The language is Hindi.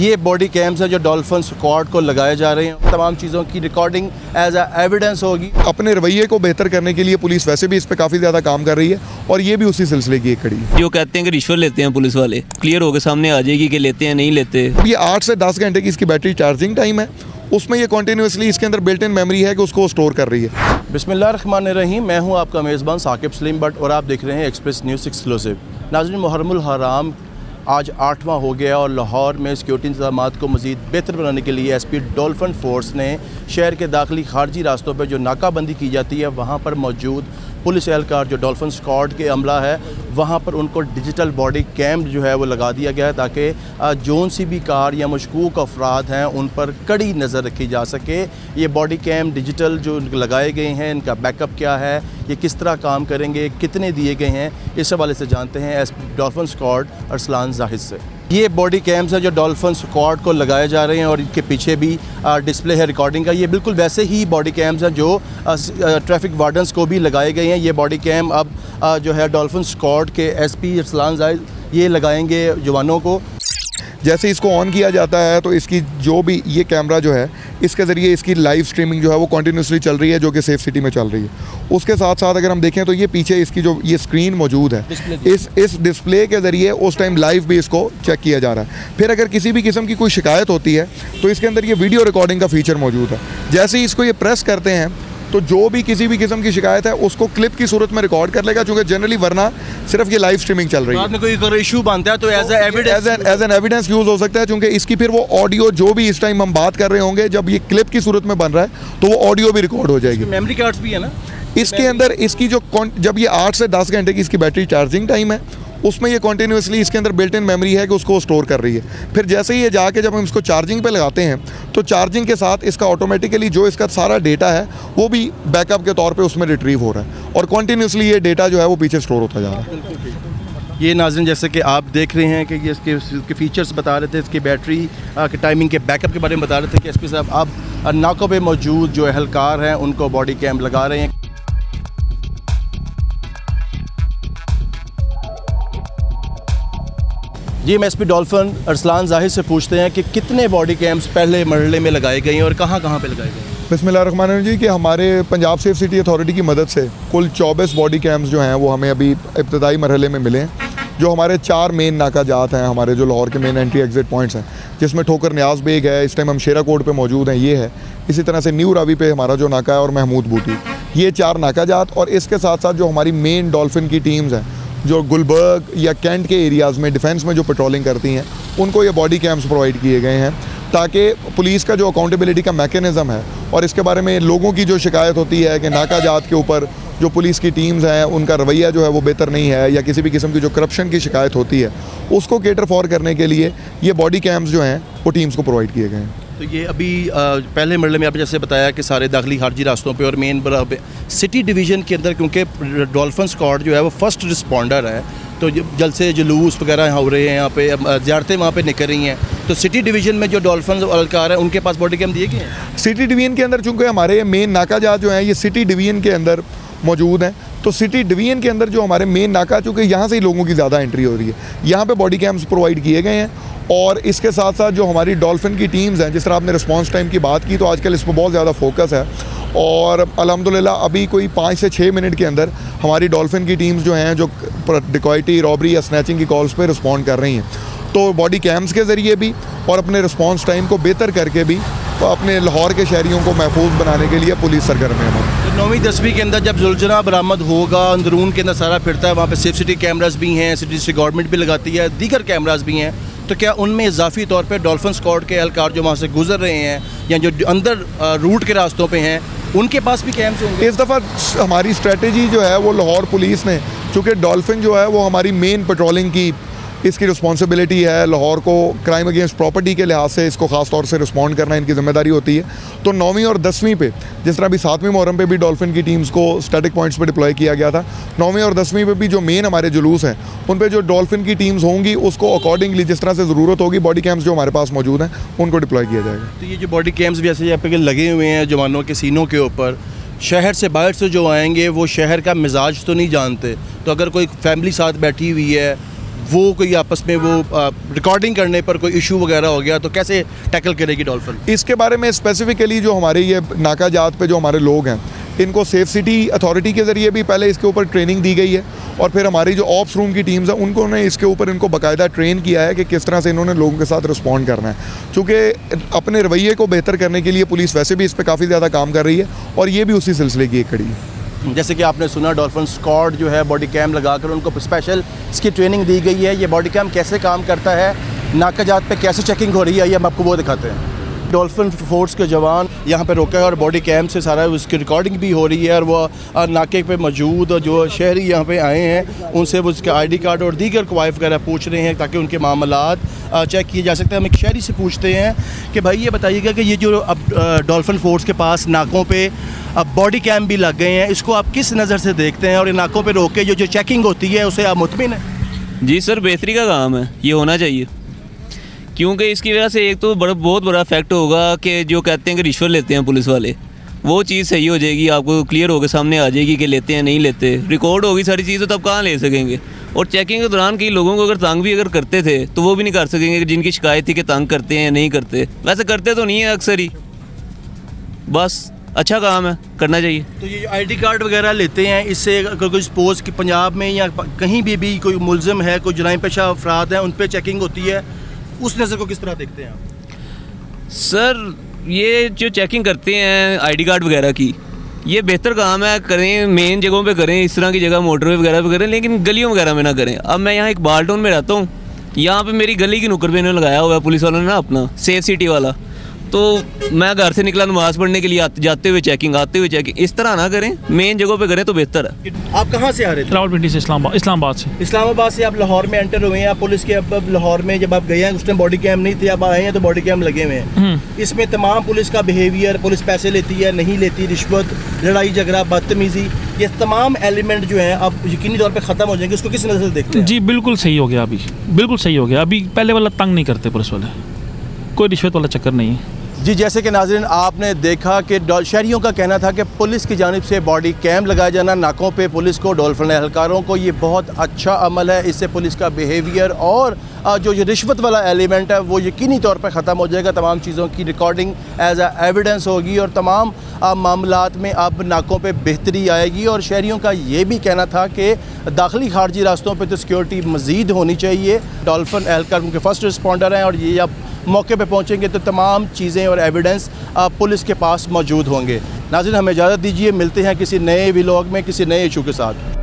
ये बॉडी कैम्स है जो डॉल्फिन स्क्वाड को लगाए जा रहे हैं। तमाम चीज़ों की रिकॉर्डिंग एज एविडेंस होगी। अपने रवैये को बेहतर करने के लिए पुलिस वैसे भी इस पे काफ़ी ज़्यादा काम कर रही है और ये भी उसी सिलसिले की एक कड़ी है। जो कहते हैं कि रिश्वत लेते हैं पुलिस वाले, क्लियर होकर सामने आ जाएगी कि लेते हैं नहीं लेते। ये 8 से 10 घंटे की इसकी बैटरी चार्जिंग टाइम है, उसमें ये कॉन्टीन्यूसली इसके अंदर बिल्ट इन मेमोरी है कि उसको स्टोर कर रही है। बिस्मिल्लाहिर्रहमानिर्रहीम, मैं हूँ आपका मेज़बान साकिब सलीम भट्ट और आप देख रहे हैं एक्सप्रेस न्यूज़ एक्सक्लूसिव। नाज़रीन, मुहर्रमुल हराम आज 8वां हो गया और लाहौर में सिक्योरिटी इंतज़ामात को मज़ीद बेहतर बनाने के लिए SP डॉल्फिन फोर्स ने शहर के दाखिली खारजी रास्तों पर जो नाकाबंदी की जाती है वहाँ पर मौजूद पुलिस एहलकार जो डॉल्फिन स्क्वाड के अमला है वहाँ पर उनको डिजिटल बॉडी कैम जो है वो लगा दिया गया है ताकि जौन सी भी कार या मशकूक अफराद हैं उन पर कड़ी नज़र रखी जा सके। ये बॉडी कैम डिजिटल जो लगाए गए हैं, इनका बैकअप क्या है, ये किस तरह काम करेंगे, कितने दिए गए हैं, इस हवाले से जानते हैं SP dolphin squad Arsalan Zahid से। ये बॉडी कैम्स है जो डॉल्फिन स्क्वाड को लगाए जा रहे हैं और इनके पीछे भी डिस्प्ले है रिकॉर्डिंग का। ये बिल्कुल वैसे ही बॉडी कैम्स हैं जो ट्रैफिक वार्डन्स को भी लगाए गए हैं। ये बॉडी कैम अब जो है डॉल्फिन स्क्वाड के SP अरसलान जाहिद ये लगाएंगे जवानों को। जैसे इसको ऑन किया जाता है तो इसकी जो भी ये कैमरा जो है इसके ज़रिए इसकी लाइव स्ट्रीमिंग जो है वो कंटिन्यूसली चल रही है जो कि सेफ सिटी में चल रही है। उसके साथ साथ अगर हम देखें तो ये पीछे इसकी जो ये स्क्रीन मौजूद है इस डिस्प्ले के ज़रिए उस टाइम लाइव भी इसको चेक किया जा रहा है। फिर अगर किसी भी किस्म की कोई शिकायत होती है तो इसके अंदर ये वीडियो रिकॉर्डिंग का फीचर मौजूद है। जैसे ही इसको ये प्रेस करते हैं तो जो भी किसी भी किस्म की शिकायत है उसको क्लिप की सूरत में रिकॉर्ड कर लेगा, चूँकि जनरली वरना सिर्फ ये लाइव स्ट्रीमिंग चल रही है। में कोई इशू बनता है तो एज एन एविडेंस यूज़ हो सकता है, क्योंकि इसकी फिर वो ऑडियो जो भी इस टाइम हम बात कर रहे होंगे जब ये क्लिप की सूरत में बन रहा है तो वो ऑडियो भी रिकॉर्ड हो जाएगी। मेमोरी कार्ड्स भी है ना इसके अंदर। इसकी जो जब ये 8 से 10 घंटे की इसकी बैटरी चार्जिंग टाइम है उसमें ये कॉन्टीन्यूसली इसके अंदर बिल्ट इन मेमोरी है कि उसको स्टोर कर रही है। फिर जैसे ही ये जाके जब हम इसको चार्जिंग पे लगाते हैं तो चार्जिंग के साथ इसका ऑटोमेटिकली जो इसका सारा डेटा है वो भी बैकअप के तौर पे उसमें रिट्रीव हो रहा है और कॉन्टीन्यूसली ये डेटा जो है वो पीछे स्टोर होता जा रहा है। ये नाज़रीन जैसे कि आप देख रहे हैं कि ये इसके फीचर्स बता रहे थे, इसकी बैटरी के टाइमिंग के बैकअप के बारे में बता रहे थे कि SP साहब अब नाकों पे मौजूद जो एहलकार हैं उनको बॉडी कैम लगा रहे हैं। जी, मैं SP डॉल्फिन अरसलान जाहिद से पूछते हैं कि कितने बॉडी कैम्स पहले मरहले में लगाए गए हैं और कहाँ कहाँ पे लगाए गए हैं। बिस्मिल्लाहिर्रहमानिर्रहीम जी, कि हमारे पंजाब सेफ सिटी अथॉरिटी की मदद से कुल 24 बॉडी कैम्स जो हैं वो हमें अभी इब्तदाई मरहले में मिले हैं, जो हमारे 4 मेन नाका जात हैं, हमारे जो लाहौर के मेन एंट्री एग्जिट पॉइंट्स हैं, जिसमें ठोकर न्याज बेग है, इस टाइम हम शेरा कोट पे मौजूद हैं, ये है। इसी तरह से न्यू रावी पे हमारा जो नाका है और महमूद बूटी, ये 4 नाका जात। और इसके साथ साथ जो हमारी मेन डॉल्फिन की टीम्स हैं जो गुलबर्ग या कैंट के एरियाज़ में डिफेंस में जो पेट्रोलिंग करती हैं उनको ये बॉडी कैम्स प्रोवाइड किए गए हैं ताकि पुलिस का जो अकाउंटेबिलिटी का मैकेनिज़्म है और इसके बारे में लोगों की जो शिकायत होती है कि नाका जात के ऊपर जो पुलिस की टीम्स हैं उनका रवैया जो है वो बेहतर नहीं है या किसी भी किस्म की जो करप्शन की शिकायत होती है उसको केटर फॉर करने के लिए ये बॉडी कैम्स जो हैं वो टीम्स को प्रोवाइड किए गए हैं। तो ये अभी पहले मरहले में आपने जैसे बताया कि सारे दाखिली खारजी रास्तों पे और मेन सिटी डिवीज़न के अंदर, क्योंकि डॉल्फिन स्क्वाड जो है वो फर्स्ट रिस्पॉन्डर है, तो जलसे जुलूस वगैरह हो रहे हैं यहाँ पे, ज़ियारतें वहाँ पे निकल रही हैं, तो सिटी डिवीज़न में जो डॉल्फिन एहलकार है उनके पास बॉडी कैम दिए गए हैं। सिटी डिवीज़न के अंदर चूँकि हमारे मेन नाका जात जो हैं ये सिटी डिवीज़न के अंदर मौजूद हैं, तो सिटी डिवीज़न के अंदर जो हमारे मेन नाका, चूँकि यहाँ से ही लोगों की ज़्यादा एंट्री हो रही है, यहाँ पे बॉडी कैम्स प्रोवाइड किए गए हैं। और इसके साथ साथ जो हमारी डॉल्फिन की टीम्स हैं, जिस तरह आपने रिस्पांस टाइम की बात की, तो आजकल इस पर बहुत ज़्यादा फोकस है और अल्हम्दुलिल्लाह अभी कोई 5 से 6 मिनट के अंदर हमारी डॉल्फिन की टीम्स जो हैं जो डिकॉयटी, रॉबरी या स्नैचिंग की कॉल्स पे रिस्पॉन्ड कर रही हैं। तो बॉडी कैम्स के ज़रिए भी और अपने रिस्पांस टाइम को बेहतर करके भी तो अपने लाहौर के शहरियों को महफूज बनाने के लिए पुलिस सरगर्म है। तो 9वीं 10वीं के अंदर जब जुलझना बरामद होगा, अंदरून के अंदर सारा फिरता है, वहाँ पे सेफ सिटी कैमरास भी हैं, सिटी से गवर्नमेंट भी लगाती है, दीगर कैमरास भी हैं, तो क्या उनमें इजाफी तौर पे डॉल्फिन स्क्वाड के एहलकार जो वहाँ से गुजर रहे हैं या जो अंदर रूट के रास्तों पे हैं उनके पास भी कैम्स होंगे? इस दफ़ा हमारी स्ट्रेटजी जो है वो लाहौर पुलिस ने, चूँकि डॉल्फिन जो है वो हमारी मेन पेट्रोलिंग की इसकी रिस्पॉन्सिबिलिटी है, लाहौर को क्राइम अगेंस्ट प्रॉपर्टी के लिहाज से इसको ख़ास तौर से रिस्पॉन्ड करना इनकी ज़िम्मेदारी होती है। तो 9वीं और 10वीं पे, जिस तरह अभी 7वीं मुहर्रम पे भी डॉल्फिन की टीम्स को स्टैटिक पॉइंट्स पे डिप्लॉय किया गया था, 9वीं और 10वीं पे भी जो मेन हमारे जुलूस हैं उन पे जो डॉल्फिन की टीम्स होंगी उसको अकॉर्डिंगली जिस तरह से ज़रूरत होगी बॉडी कैम्स जो हमारे पास मौजूद हैं उनको डिप्लॉय किया जाएगा। तो ये जो बॉडी कैम्स भी ऐसे यहाँ पे लगे हुए हैं जवानों के सीनों के ऊपर, शहर से बाहर से जो आएंगे वो शहर का मिजाज तो नहीं जानते, तो अगर कोई फैमिली साथ बैठी हुई है, वो कोई आपस में वो रिकॉर्डिंग करने पर कोई इशू वगैरह हो गया तो कैसे टैकल करेगी डॉल्फिन? इसके बारे में स्पेसिफिकली जो हमारे ये नाका जात पे जो हमारे लोग हैं, इनको सेफ सिटी अथॉरिटी के ज़रिए भी पहले इसके ऊपर ट्रेनिंग दी गई है और फिर हमारी जो ऑप्स रूम की टीम्स हैं उनको ने इसके ऊपर इनको बाकायदा ट्रेन किया है कि किस तरह से इन्होंने लोगों के साथ रिस्पॉन्ड करना है। चूँकि अपने रवैये को बेहतर करने के लिए पुलिस वैसे भी इस पर काफ़ी ज़्यादा काम कर रही है और ये भी उसी सिलसिले की एक कड़ी है। जैसे कि आपने सुना डॉल्फिन स्क्वाड जो है बॉडी कैम लगाकर उनको स्पेशल इसकी ट्रेनिंग दी गई है। ये बॉडी कैम कैसे काम करता है, नाका जात पे कैसे चेकिंग हो रही है, ये हम आपको वो दिखाते हैं। डॉल्फिन फोर्स के जवान यहाँ पे रोका है और बॉडी कैम से सारा उसकी रिकॉर्डिंग भी हो रही है और वो नाके पे मौजूद जो शहरी यहाँ पे आए हैं उनसे वो उसके ID कार्ड और दीगर कवायफ वगैरह पूछ रहे हैं ताकि उनके मामलात चेक किए जा सकते हैं। हम एक शहरी से पूछते हैं कि भाई ये बताइएगा कि ये जो अब डॉल्फिन फोर्स के पास नाकों पे अब बॉडी कैम भी लग गए हैं, इसको आप किस नज़र से देखते हैं और इन नाकों पे रोक के जो चेकिंग होती है उसे आप मुतमिन हैं? जी सर, बेहतरी का काम है, ये होना चाहिए, क्योंकि इसकी वजह से एक तो बहुत बड़ा फैक्ट होगा कि जो कहते हैं कि रिश्वत लेते हैं पुलिस वाले, वो चीज़ सही हो जाएगी, आपको क्लियर होकर सामने आ जाएगी कि लेते हैं नहीं लेते, रिकॉर्ड होगी सारी चीज़ें, तब कहाँ ले सकेंगे। और चेकिंग के दौरान कई लोगों को अगर तंग भी अगर करते थे तो वो भी नहीं कर सकेंगे कि जिनकी शिकायत थी कि तंग करते हैं या नहीं करते। वैसे करते तो नहीं है अक्सर ही, बस अच्छा काम है, करना चाहिए। तो ये जो ID कार्ड वगैरह लेते हैं, इससे अगर कोई सपोज कि पंजाब में या कहीं भी कोई मुलजिम है, कोई जुराइम पेशा अफराद हैं, उन पर चेकिंग होती है, उस नज़र को किस तरह देखते हैं आप? सर ये जो चेकिंग करते हैं ID कार्ड वगैरह की, ये बेहतर काम है, करें मेन जगहों पे करें, इस तरह की जगह मोटरवे वगैरह पे करें, लेकिन गलियों वगैरह में ना करें। अब मैं यहाँ एक बालटोन में रहता हूँ, यहाँ पे मेरी गली की नुक्कड़ पे इन्होंने लगाया हुआ है पुलिस वालों ने ना अपना सेफ सिटी वाला, तो मैं घर से निकला नमाज़ पढ़ने के लिए, जाते हुए चेकिंग आते हुए चेकिंग, इस तरह ना करें, मेन जगहों पे करें तो बेहतर है। आप कहाँ से आ रहे थे? रावलपिंडी से, इस्लामाबाद से। इस्लामाबाद से आप लाहौर में एंटर हुए हैं। आप पुलिस के अब लाहौर में जब आप गए हैं उस टाइम बॉडी कैम नहीं थे, अब आए हैं तो बॉडी कैम लगे हुए हैं। इसमें तमाम पुलिस का बिहेवियर, पुलिस पैसे लेती है नहीं लेती, रिश्वत, लड़ाई झगड़ा, बदतमीज़ी, ये तमाम एलिमेंट जो हैं अब यकीनी तौर पर ख़त्म हो जाएंगे। उसको किस नज़र से देखते हैं? जी बिल्कुल सही हो गया, अभी बिल्कुल सही हो गया, अभी पहले वाला तंग नहीं करते पुलिस वाले, कोई रिश्वत वाला चक्कर नहीं है। जी, जैसे कि नाज़रीन आपने देखा कि शहरियों का कहना था कि पुलिस की जानिब से बॉडी कैम लगाया जाना नाकों पे पुलिस को, डॉल्फिन एहलकारों को, ये बहुत अच्छा अमल है। इससे पुलिस का बिहेवियर और जो ये रिश्वत वाला एलिमेंट है वो यकीनी तौर पर ख़त्म हो जाएगा। तमाम चीज़ों की रिकॉर्डिंग एज आ एविडेंस होगी और तमाम मामलात में अब नाकों पे बेहतरी आएगी। और शहरियों का ये भी कहना था कि दाखिली खारजी रास्तों पे तो सिक्योरिटी मज़ीद होनी चाहिए। डॉल्फिन एहलकार उनके फर्स्ट रिस्पॉन्डर हैं और ये अब मौके पे पहुंचेंगे तो तमाम चीज़ें और एविडेंस पुलिस के पास मौजूद होंगे। नाज़रीन हमें इजाज़त दीजिए, मिलते हैं किसी नए व्लॉग में किसी नए इशू के साथ।